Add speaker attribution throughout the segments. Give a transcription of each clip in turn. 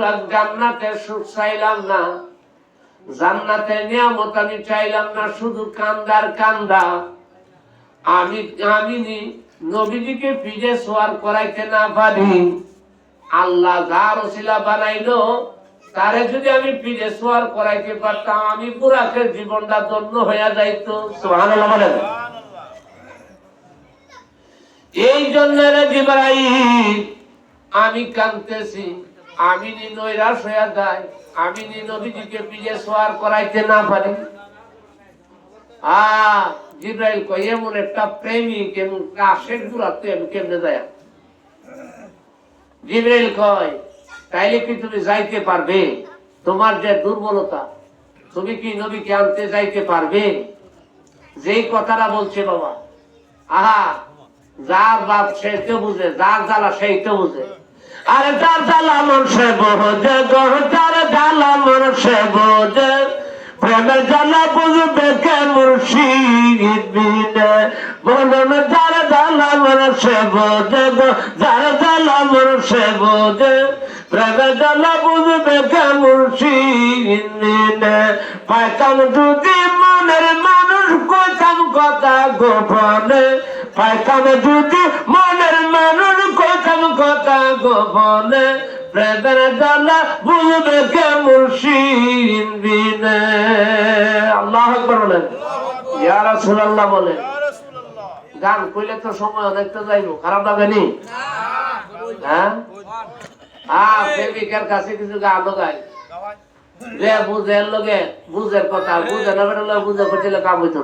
Speaker 1: বুরাক জান্নাতের সুখ চাইলাম না, জান্নাতের নিয়ামত আমি চাইলাম না, শুধু কান্দার কান্দা। আমি নবীজিকে পিঠে সোয়ার করাইতে না পারি, আল্লাহ যার ওসিলা বানাইলো তারে যদি আমি পিঠে সোয়ার করাইতে পারতাম, আমি বুরাকের জীবনটা ধন্য হইয়া যাইতো। সুবহানাল্লাহ বলেন। এই জন্য রে জিবরাইল আমি কাঁদতেছি, আমি নৈরাশ হইয়া যাই, আমি নবীজিকে পিঠে সোয়ার করাইতে না পারি। জিবরাইল কয় এমন একটা প্রেমিক এমন আশেক বুড়াতে আমি কেমনে যায়? জিবরাইল কয় তাইলে কি তুমি যাইতে পারবে? তোমার যে দুর্বলতা, তুমি কি নবীকে আনতে যাইতে পারবে? যেই কথাটা বলছে বাবা, যার বাপ সেই তো বুঝে, যার জ্বালা সেই তো বুঝে। আরে যার জ্বালা মন সে বোঝে, যার জ্বালা মন সে বোঝে, প্রেমের জ্বালা বুঝবে কে মুর্শিদ বিনে? বলুন যার জ্বালা মন সে বোঝে, যার জ্বালা মন সে বোঝে, প্রেমের জ্বালা বুঝবে কে মুর্শিদ বিনে? পাইতাম যদি মনের মানুষ কইতাম কথা গোপনে, পাইতাম যদি মনের মানুষ কইতাম কথা গোপনে, প্রেমের জ্বালা বুঝবে কে মুর্শিদ বিনে? আল্লাহু আকবার বলেন, ইয়া রাসূলুল্লাহ বলেন। গান কইলে তো সময় অনেকটা যাইবো, খারাপ লাগে নি? প্রেমিকের কাছে কিছু গানও গাই, যে বুঝের লগে বুঝের কথা, বুঝে না বেটা বুঝে করছিল কাম হইত।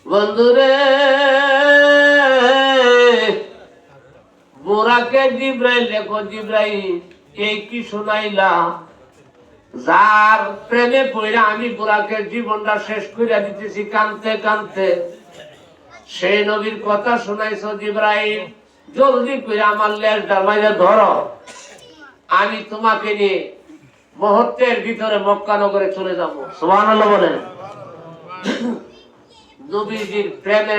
Speaker 1: বন্ধুরে বুরাকে জিবরাইল দেখো, জিবরাইল এই কি শোনাইলা? যার প্রেমে পড়া আমি বুরাকের জীবনটা শেষ করে দিতেছি কানতে কানতে, সেই নবীর কথা শোনাইছ জিবরাইল, জলদি করে আমার লেজটা মাইরে ধরো, আমি তোমাকে নিয়ে মুহূর্তের ভিতরে মক্কা নগরে চলে যাব। সুবহানাল্লাহ বলেন। নবীজির প্রেমে